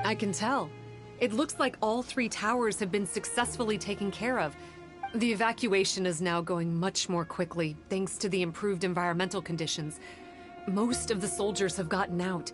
I can tell. It looks like all 3 towers have been successfully taken care of. The evacuation is now going much more quickly, thanks to the improved environmental conditions. Most of the soldiers have gotten out.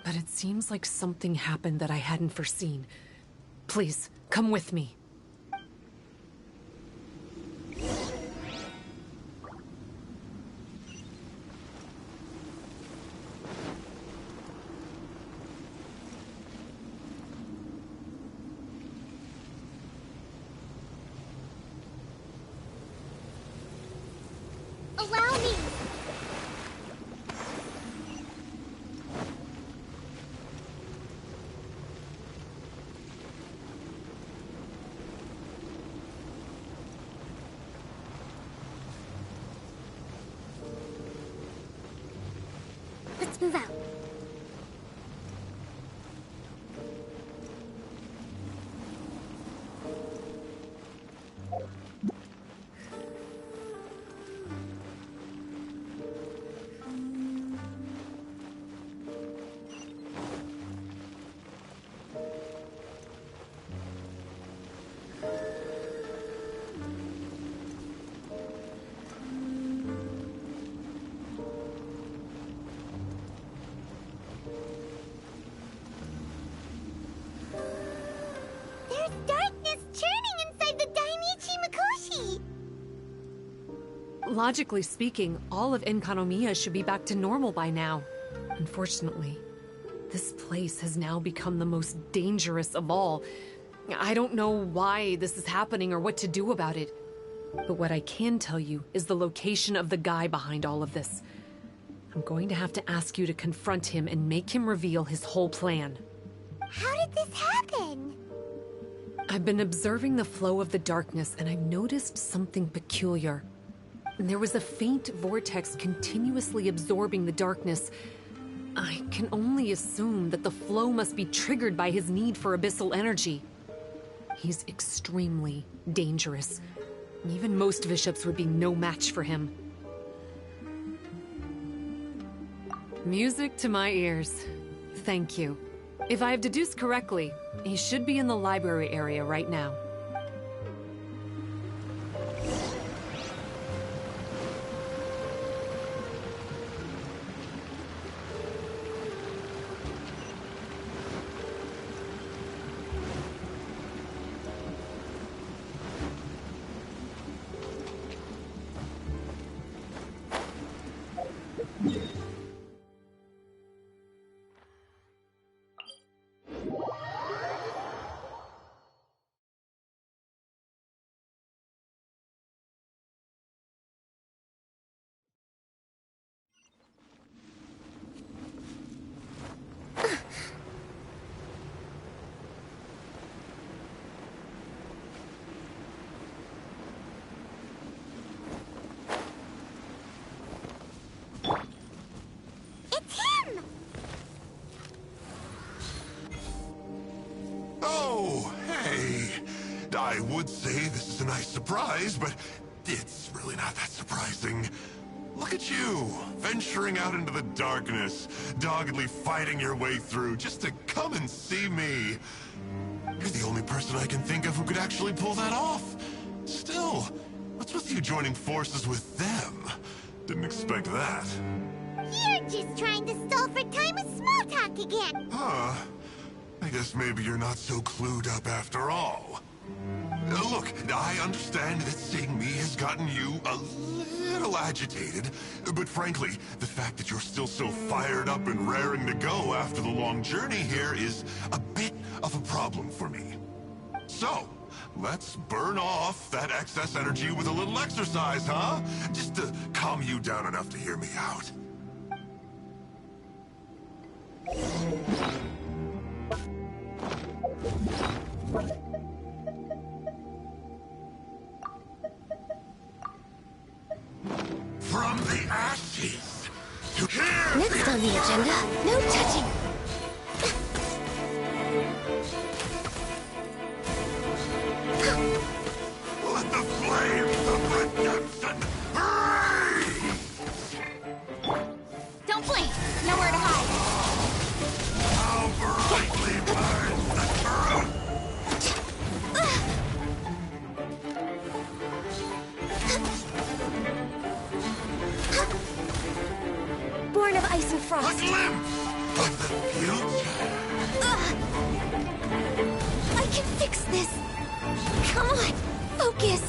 But it seems like something happened that I hadn't foreseen. Please, come with me. Allow me! Let's move out. There's darkness churning inside the Dainichi Mikoshi! Logically speaking, all of Enkanomiya should be back to normal by now. Unfortunately, this place has now become the most dangerous of all. I don't know why this is happening or what to do about it. But what I can tell you is the location of the guy behind all of this. I'm going to have to ask you to confront him and make him reveal his whole plan. How did this happen? I've been observing the flow of the darkness, and I've noticed something peculiar. There was a faint vortex continuously absorbing the darkness. I can only assume that the flow must be triggered by his need for abyssal energy. He's extremely dangerous. Even most bishops would be no match for him. Music to my ears. Thank you. If I have deduced correctly, he should be in the library area right now. I would say this is a nice surprise, but it's really not that surprising. Look at you, venturing out into the darkness, doggedly fighting your way through just to come and see me. You're the only person I can think of who could actually pull that off. Still, what's with you joining forces with them? Didn't expect that. You're just trying to stall for time with small talk again. Huh. I guess maybe you're not so clued up after all. Look, I understand that seeing me has gotten you a little agitated, but frankly, the fact that you're still so fired up and raring to go after the long journey here is a bit of a problem for me. So, let's burn off that excess energy with a little exercise, huh? Just to calm you down enough to hear me out. From the ashes to here. Next on the agenda, no touching. Let the flames of redemption rise! Don't blink. Nowhere to hide. How brightly burns the truth! Born of ice and A frost. glimpse of the future! I can fix this. Come on, focus.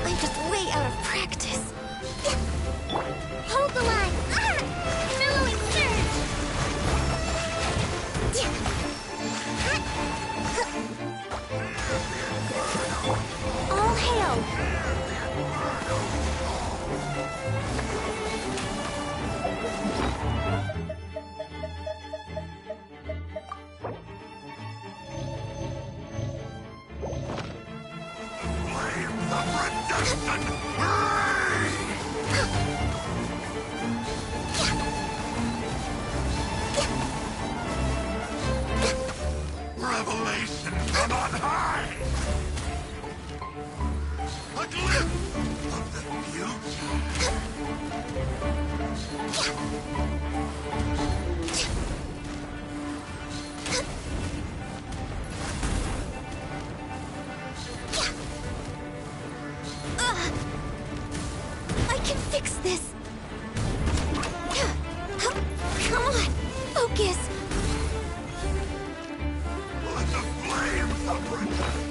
I'm just way out of practice. Hold the line. Mellowing surge. All hail. Flames of redemption rise! Revelation from on high! A glimpse of the future! I can fix this. Come on, focus. Let the flames of redemption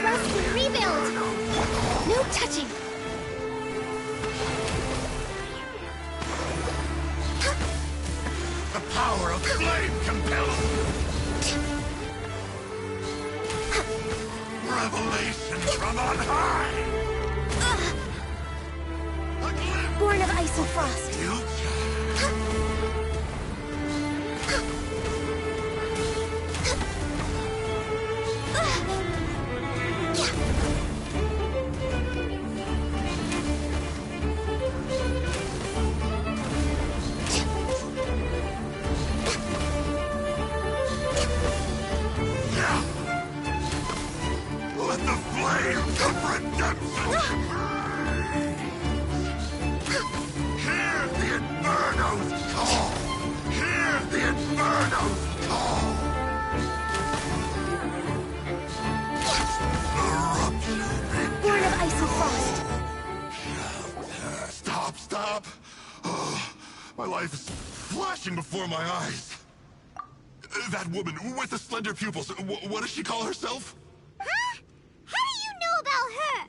Rusty, rebuild. No touching. The power of flame compels revelation from on high! A glimpse Born of ice and frost. of future! Yeah! Let the flames of redemption hear the Inferno's call! Hear the Inferno's call! Eruption Born of ice and frost. Stop, stop! Oh, my life is flashing before my eyes. That woman with the slender pupils, what does she call herself? Huh? How do you know about her?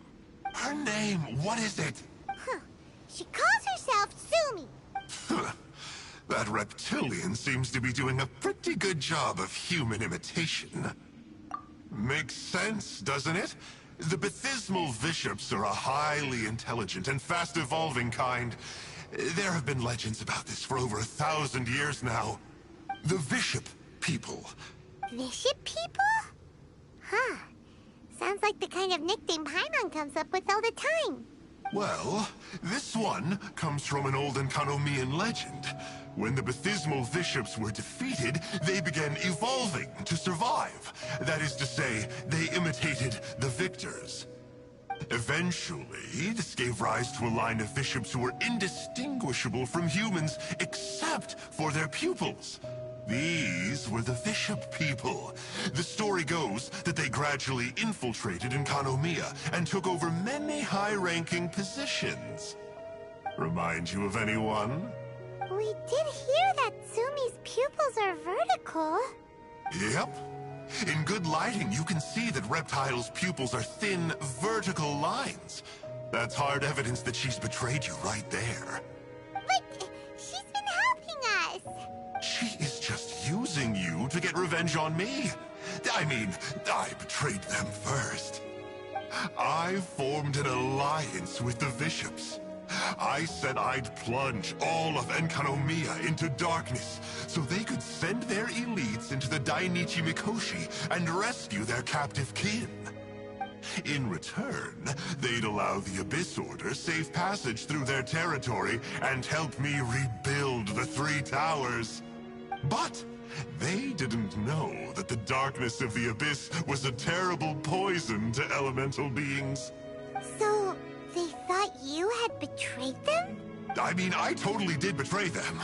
Her name, what is it? Huh. She calls herself Sumi. That reptilian seems to be doing a pretty good job of human imitation. Makes sense, doesn't it? The Baptismal Bishops are a highly intelligent and fast-evolving kind. There have been legends about this for over 1,000 years now. The Bishop people. Bishop people? Huh. Sounds like the kind of nickname Paimon comes up with all the time. Well, this one comes from an old Enkanomian legend. When the Baptismal Bishops were defeated, they began evolving to survive. That is to say, they imitated the victors. Eventually, this gave rise to a line of bishops who were indistinguishable from humans except for their pupils. These were the Bishop people. The story goes that they gradually infiltrated in Kanomiya and took over many high-ranking positions. Remind you of anyone? We did hear that Sumi's pupils are vertical. Yep. In good lighting, you can see that Reptile's pupils are thin, vertical lines. That's hard evidence that she's betrayed you right there. But she's been helping us. She is just using you to get revenge on me. I mean, I betrayed them first. I formed an alliance with the bishops. I said I'd plunge all of Enkanomiya into darkness so they could send their elites into the Dainichi Mikoshi and rescue their captive kin. In return, they'd allow the Abyss Order safe passage through their territory and help me rebuild the Three Towers. But they didn't know that the darkness of the Abyss was a terrible poison to elemental beings. So, they thought you had betrayed them? I mean, I totally did betray them.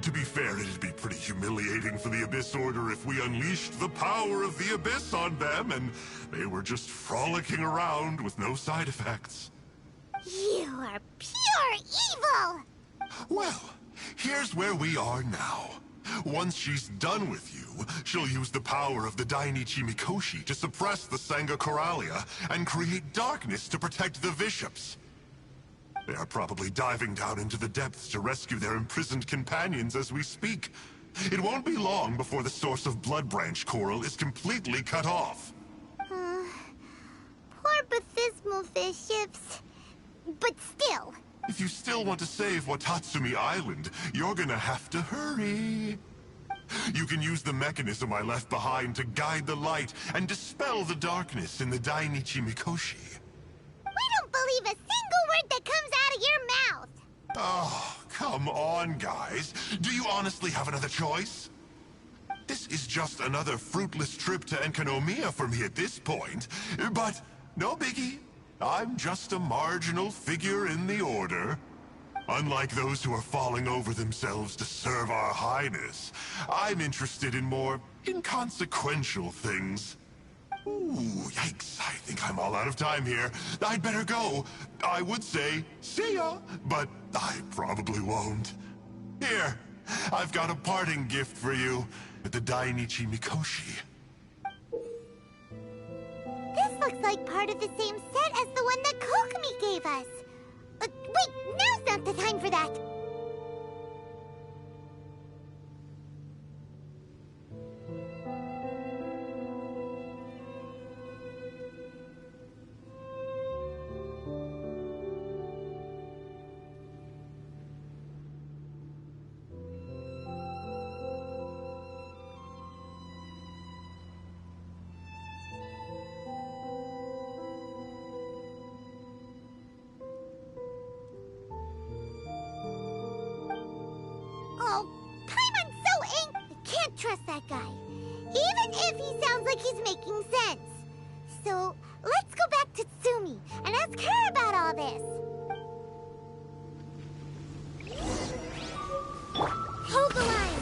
To be fair, it'd be pretty humiliating for the Abyss Order if we unleashed the power of the Abyss on them and they were just frolicking around with no side effects. You are pure evil! Well, here's where we are now. Once she's done with you, she'll use the power of the Dainichi Mikoshi to suppress the Sangha Coralia and create darkness to protect the bishops. They are probably diving down into the depths to rescue their imprisoned companions as we speak. It won't be long before the source of Blood Branch Coral is completely cut off. Poor Bathismal bishops. But still. If you still want to save Watatsumi Island, you're gonna have to hurry. You can use the mechanism I left behind to guide the light and dispel the darkness in the Dainichi Mikoshi. We don't believe a single word that comes out of your mouth! Oh, come on, guys. Do you honestly have another choice? This is just another fruitless trip to Enkanomiya for me at this point, but no biggie. I'm just a marginal figure in the Order. Unlike those who are falling over themselves to serve our Highness, I'm interested in more inconsequential things. Ooh, yikes. I think I'm all out of time here. I'd better go. I would say, see ya, but I probably won't. Here, I've got a parting gift for you at the Dainichi Mikoshi. This looks like part of the same set as the one that Kokomi gave us. Wait, now's not the time for that. Oh, Paimon's so angry. I can't trust that guy. Even if he sounds like he's making sense. So, let's go back to Tsumi and ask her about all this. Hold the line.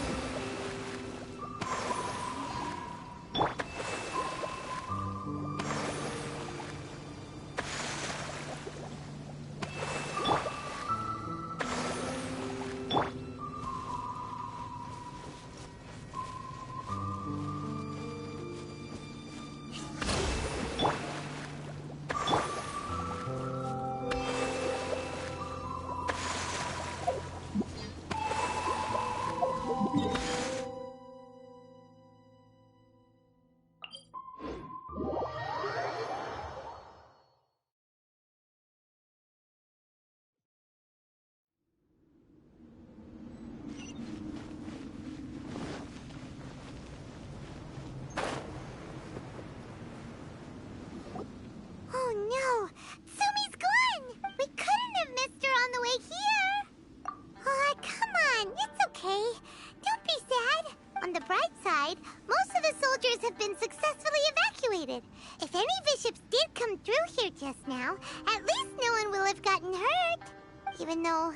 even though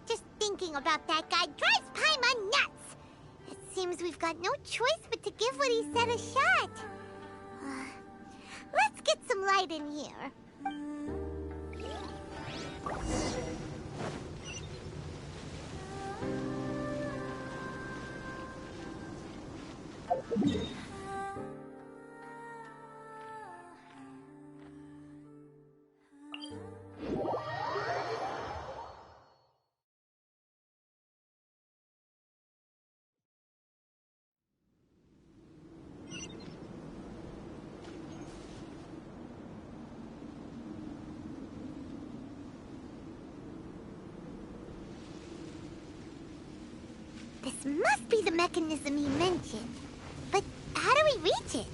just thinking about that guy drives Paimon nuts. It seems we've got no choice but to give what he said a shot. Let's get some light in here. This must be the mechanism he mentioned. But how do we reach it?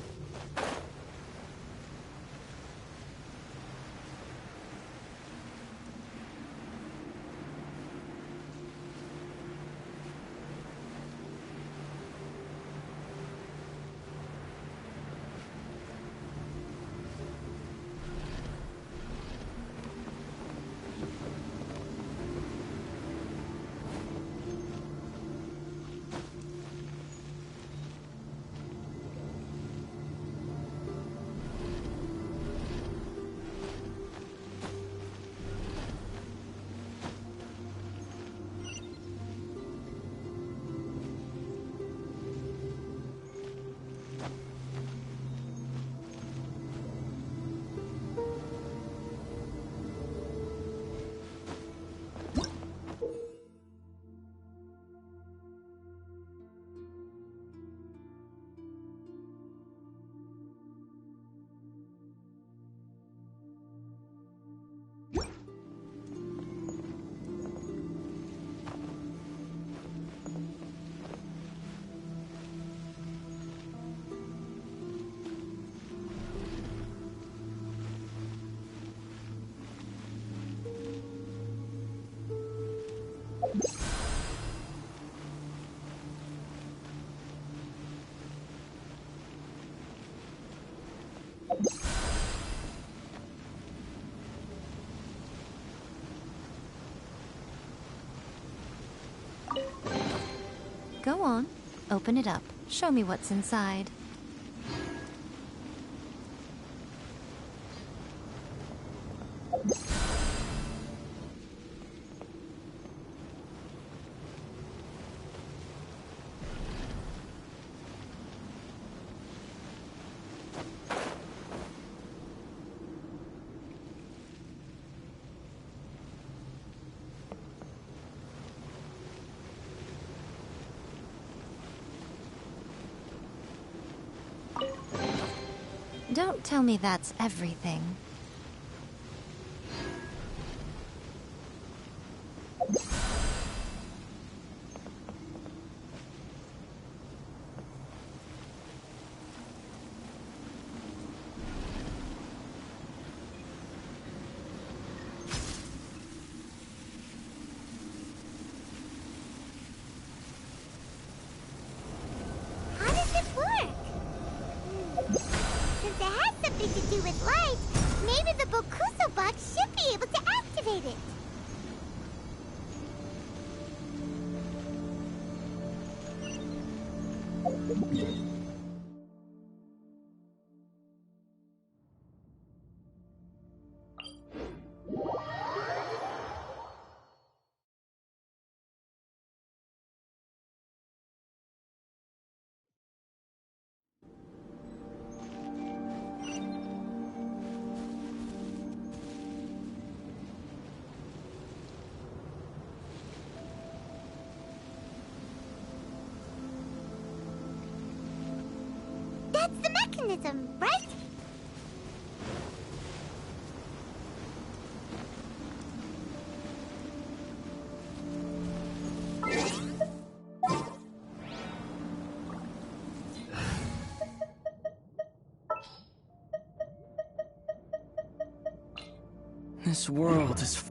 Go on. Open it up. Show me what's inside. Don't tell me that's everything. How does it work? Since it has something to do with light, maybe the Bokuso box should be able to activate it. That's the mechanism, right? This world is...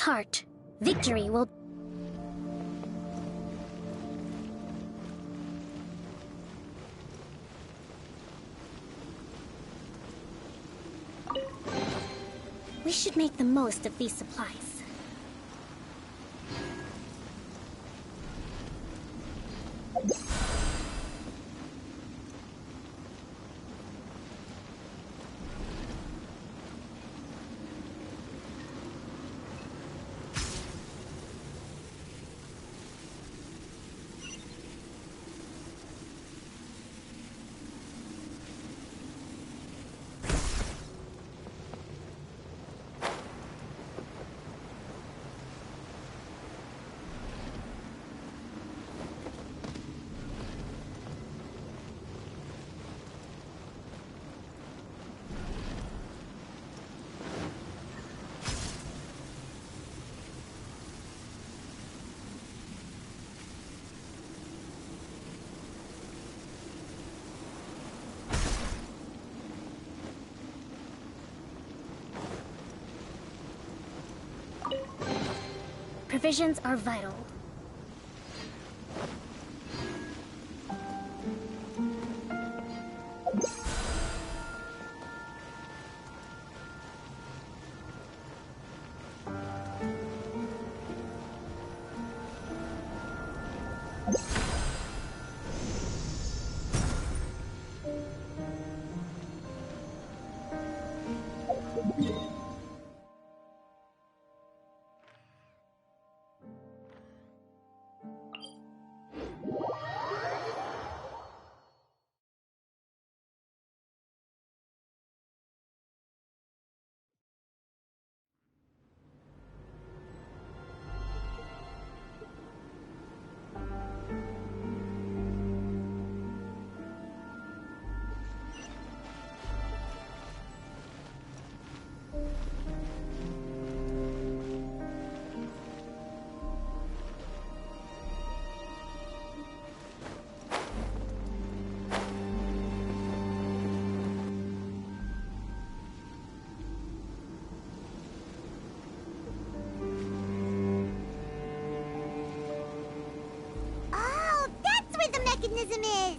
heart. Victory will... We should make the most of these supplies. Provisions are vital. Oh, that's where the mechanism is!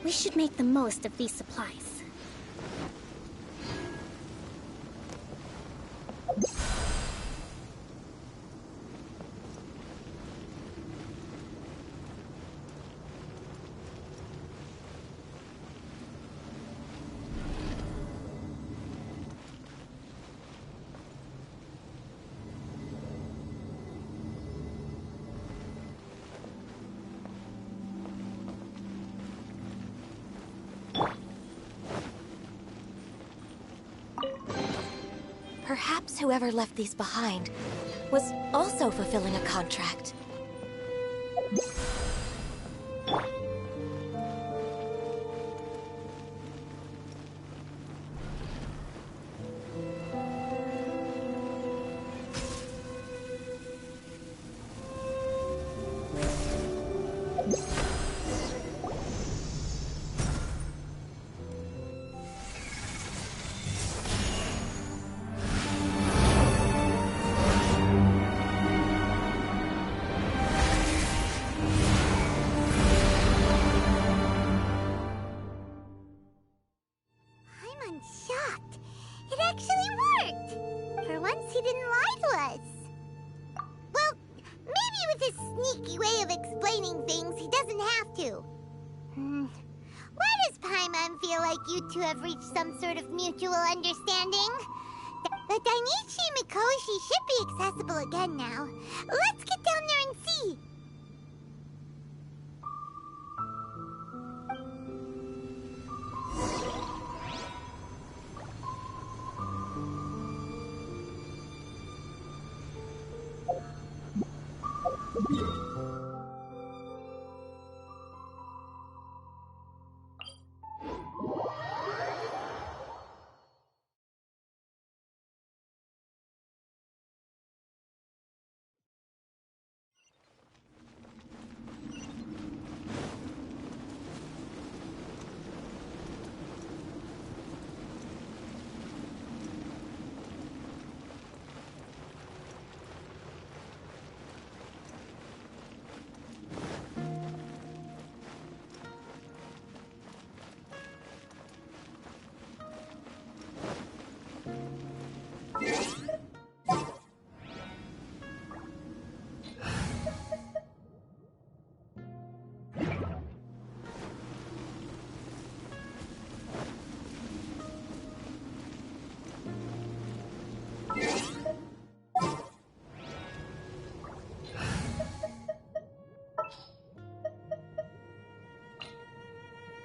We should make the most of these supplies. Perhaps whoever left these behind was also fulfilling a contract. he didn't lie to us. Well, maybe with his sneaky way of explaining things, he doesn't have to. Why does Paimon feel like you two have reached some sort of mutual understanding? The Dainichi Mikoshi should be accessible again now. Let's get down there and see.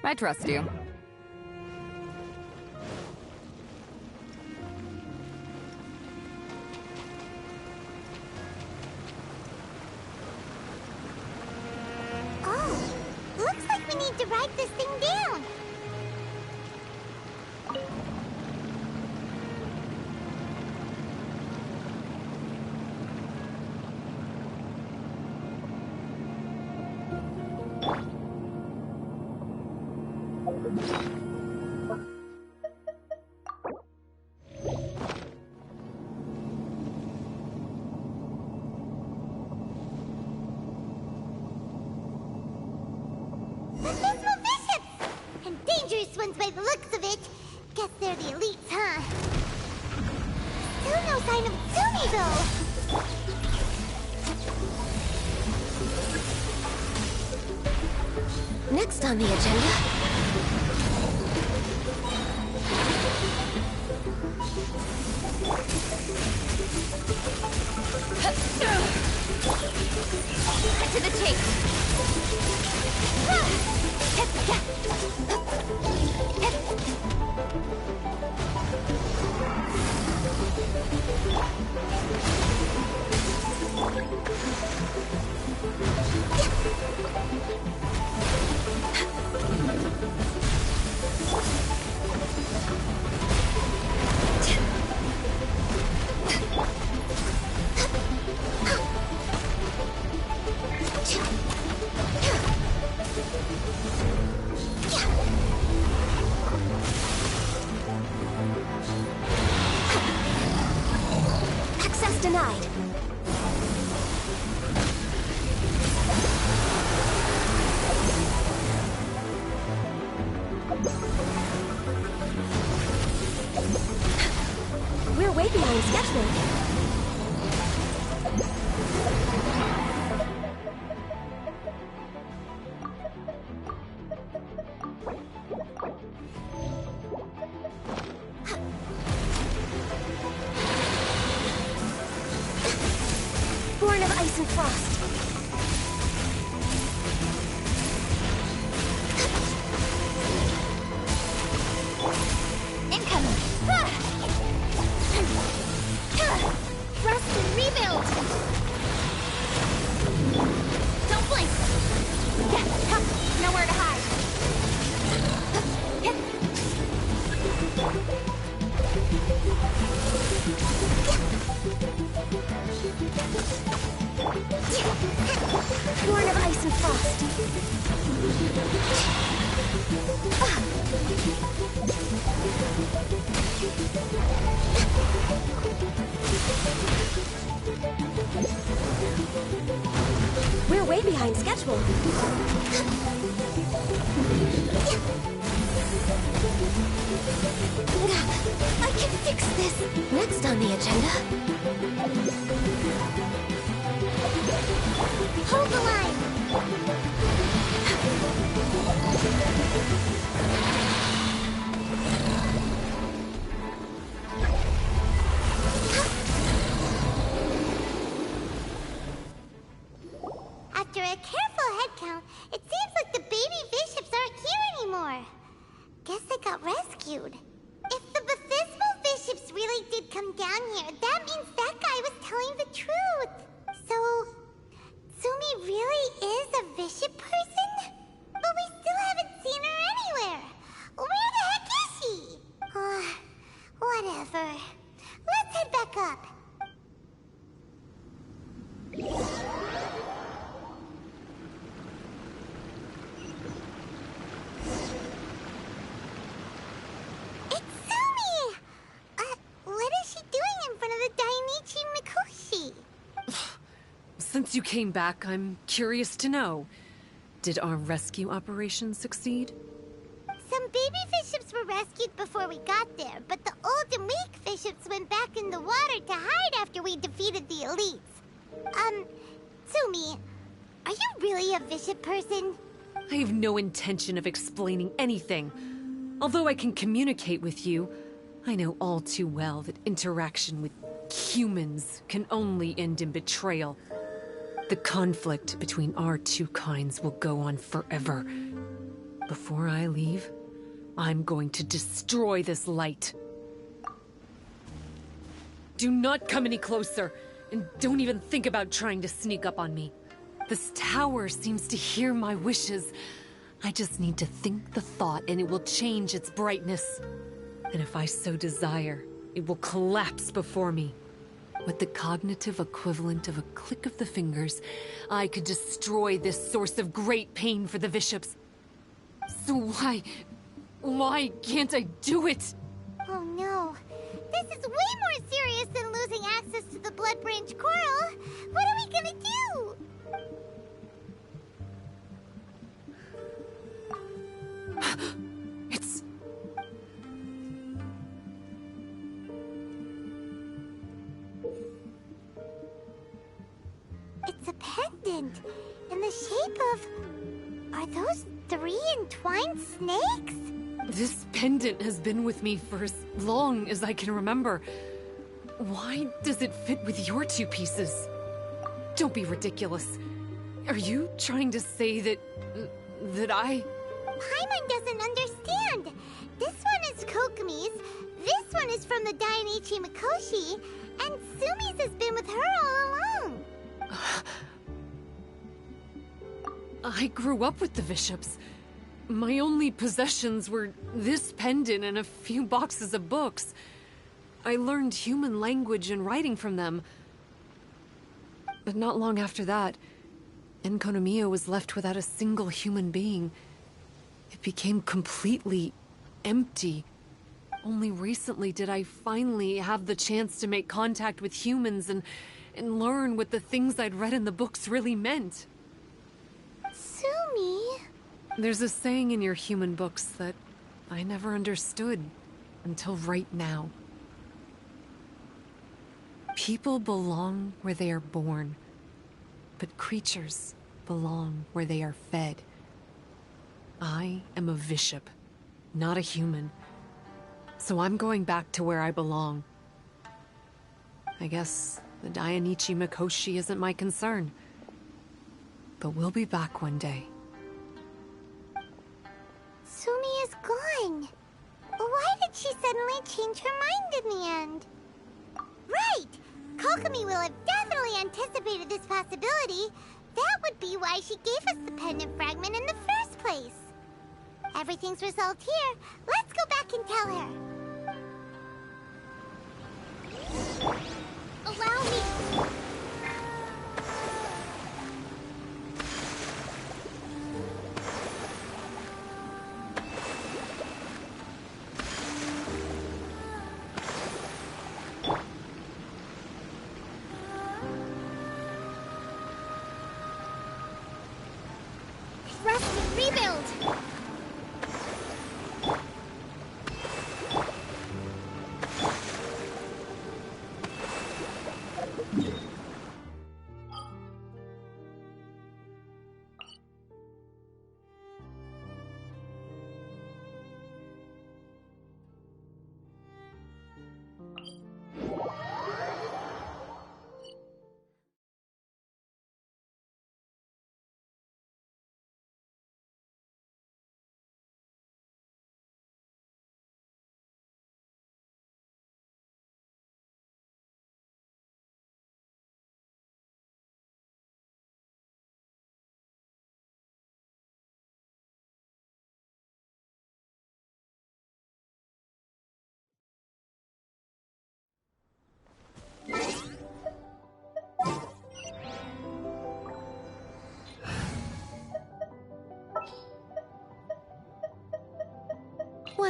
I trust you. Oh, looks like we need to write this thing down. Abysmal bishops! And dangerous ones by the looks of it. Guess they're the elites, huh? Still no sign of Tsumi, though. Next on the agenda. Cut to the chase. Access denied. We're way behind schedule. Born of ice and frost. Incoming. Thrust and rebuild. Don't blink. Nowhere to hide. Born of ice and frost. We're way behind schedule. I can fix this. Next on the agenda. gratitude. If the Baptismal bishops really did come down here, that means that guy was telling the truth. So, Sumi really is a bishop person? But we still haven't seen her anywhere. Where the heck is she? Whatever. Let's head back up. It's Sumi! What is she doing in front of the Dainichi Mikoshi? Since you came back, I'm curious to know. Did our rescue operation succeed? Some baby bishops were rescued before we got there, but the old and weak bishops went back in the water to hide after we defeated the elites. Sumi, are you really a bishop person? I have no intention of explaining anything. Although I can communicate with you, I know all too well that interaction with humans can only end in betrayal. The conflict between our two kinds will go on forever. Before I leave, I'm going to destroy this light. Do not come any closer, and don't even think about trying to sneak up on me. This tower seems to hear my wishes. I just need to think the thought and it will change its brightness. And if I so desire, it will collapse before me. With the cognitive equivalent of a click of the fingers, I could destroy this source of great pain for the bishops. So why can't I do it? Oh no. This is way more serious than losing access to the Blood Branch Coral. What are we gonna do? It's... It's a pendant in the shape of... Are those 3 entwined snakes? This pendant has been with me for as long as I can remember. Why does it fit with your 2 pieces? Don't be ridiculous. Are you trying to say that I... Paimon doesn't understand. This one is Kokomi's, this one is from the Dainichi Mikoshi, and Sumi's has been with her all along. I grew up with the bishops. My only possessions were this pendant and a few boxes of books. I learned human language and writing from them. But not long after that, Enkonomiya was left without a single human being. It became completely empty. Only recently did I finally have the chance to make contact with humans and learn what the things I'd read in the books really meant. Sumi? There's a saying in your human books that I never understood until right now. People belong where they are born, but creatures belong where they are fed. I am a bishop, not a human, so I'm going back to where I belong. I guess the Dainichi Mikoshi isn't my concern, but we'll be back one day. Sumi is gone. Why did she suddenly change her mind in the end? Right! Kokomi will have definitely anticipated this possibility. That would be why she gave us the pendant fragment in the first place. Everything's resolved here. Let's go back and tell her. Allow me. Rest and rebuild.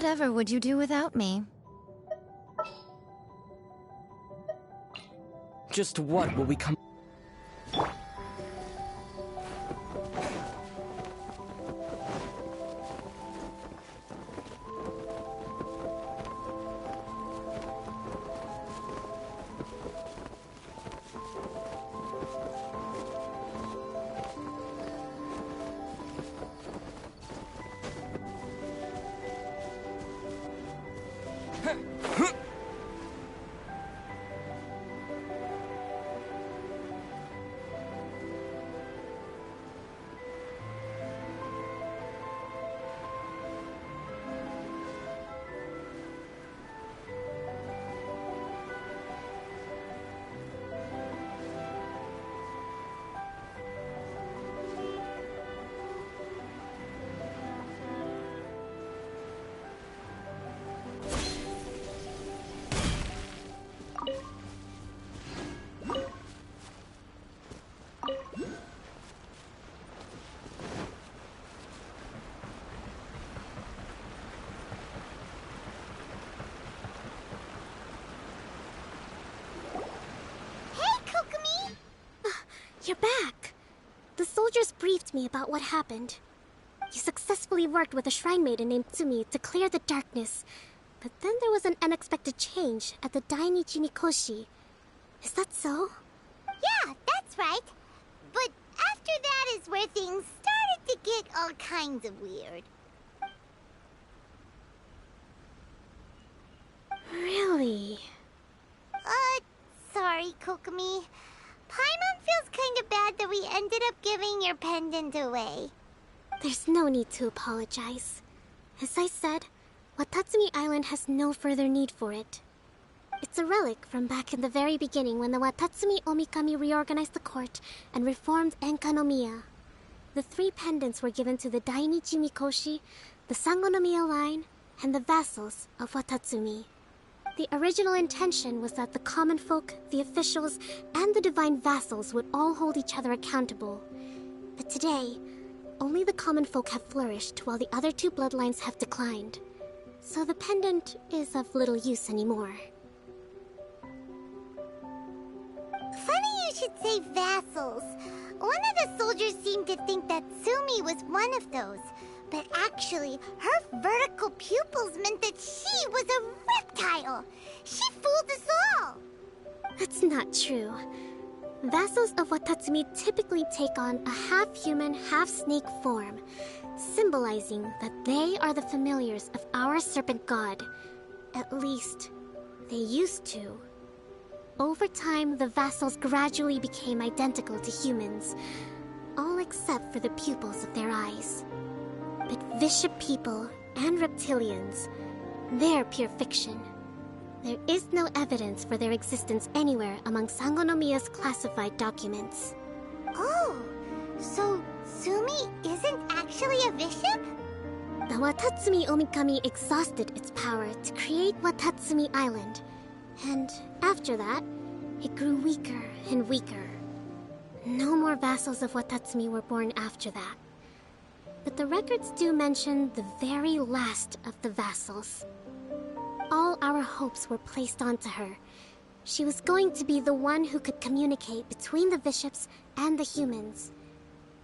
Whatever would you do without me? Just what will we come? You're back! The soldiers briefed me about what happened. You successfully worked with a shrine maiden named Tsumi to clear the darkness, but then there was an unexpected change at the Dainichi Mikoshi. Is that so? Yeah, that's right. But after that is where things started to get all kinds of weird. Really? Sorry, Kokomi. Paimon feels kind of bad that we ended up giving your pendant away. There's no need to apologize. As I said, Watatsumi Island has no further need for it. It's a relic from back in the very beginning when the Watatsumi Omikami reorganized the court and reformed Enkanomiya. The 3 pendants were given to the Dainichi Mikoshi, the Sangonomiya line, and the vassals of Watatsumi. The original intention was that the common folk, the officials, and the divine vassals would all hold each other accountable. But today, only the common folk have flourished while the other 2 bloodlines have declined. So the pendant is of little use anymore. Funny you should say vassals. One of the soldiers seemed to think that Sumi was one of those. But actually, her vertical pupils meant that she was a reptile. She fooled us all. That's not true. Vassals of Watatsumi typically take on a half-human, half-snake form, symbolizing that they are the familiars of our serpent god. At least, they used to. Over time, the vassals gradually became identical to humans, all except for the pupils of their eyes. But Bishop people and reptilians, they're pure fiction. There is no evidence for their existence anywhere among Sangonomiya's classified documents. Oh, so Sumi isn't actually a bishop? The Watatsumi Omikami exhausted its power to create Watatsumi Island, and after that, it grew weaker and weaker. No more vassals of Watatsumi were born after that. But the records do mention the very last of the vassals. All our hopes were placed onto her. She was going to be the one who could communicate between the bishops and the humans.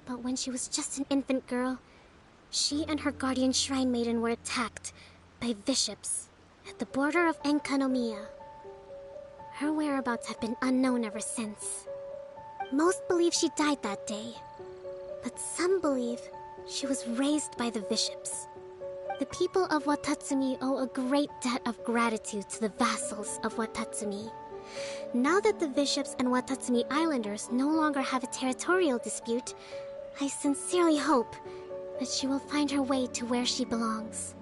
But when she was just an infant girl, she and her guardian shrine maiden were attacked by bishops at the border of Enkanomiya. Her whereabouts have been unknown ever since. Most believe she died that day, but some believe she was raised by the bishops. The people of Watatsumi owe a great debt of gratitude to the vassals of Watatsumi. Now that the bishops and Watatsumi Islanders no longer have a territorial dispute, I sincerely hope that she will find her way to where she belongs.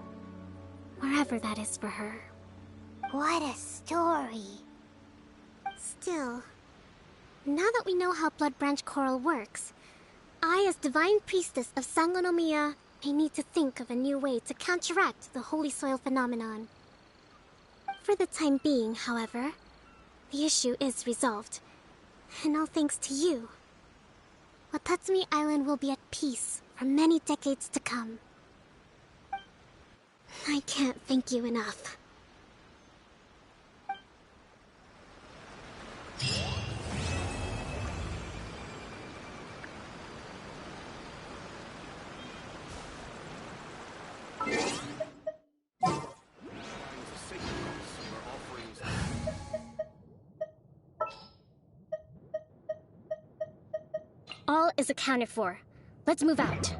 Wherever that is for her. What a story. Still, now that we know how Blood Branch Coral works, I, as Divine Priestess of Sangonomiya, may need to think of a new way to counteract the Holy Soil phenomenon. For the time being, however, the issue is resolved, and all thanks to you. Watatsumi Island will be at peace for many decades to come. I can't thank you enough. All is accounted for. Let's move out.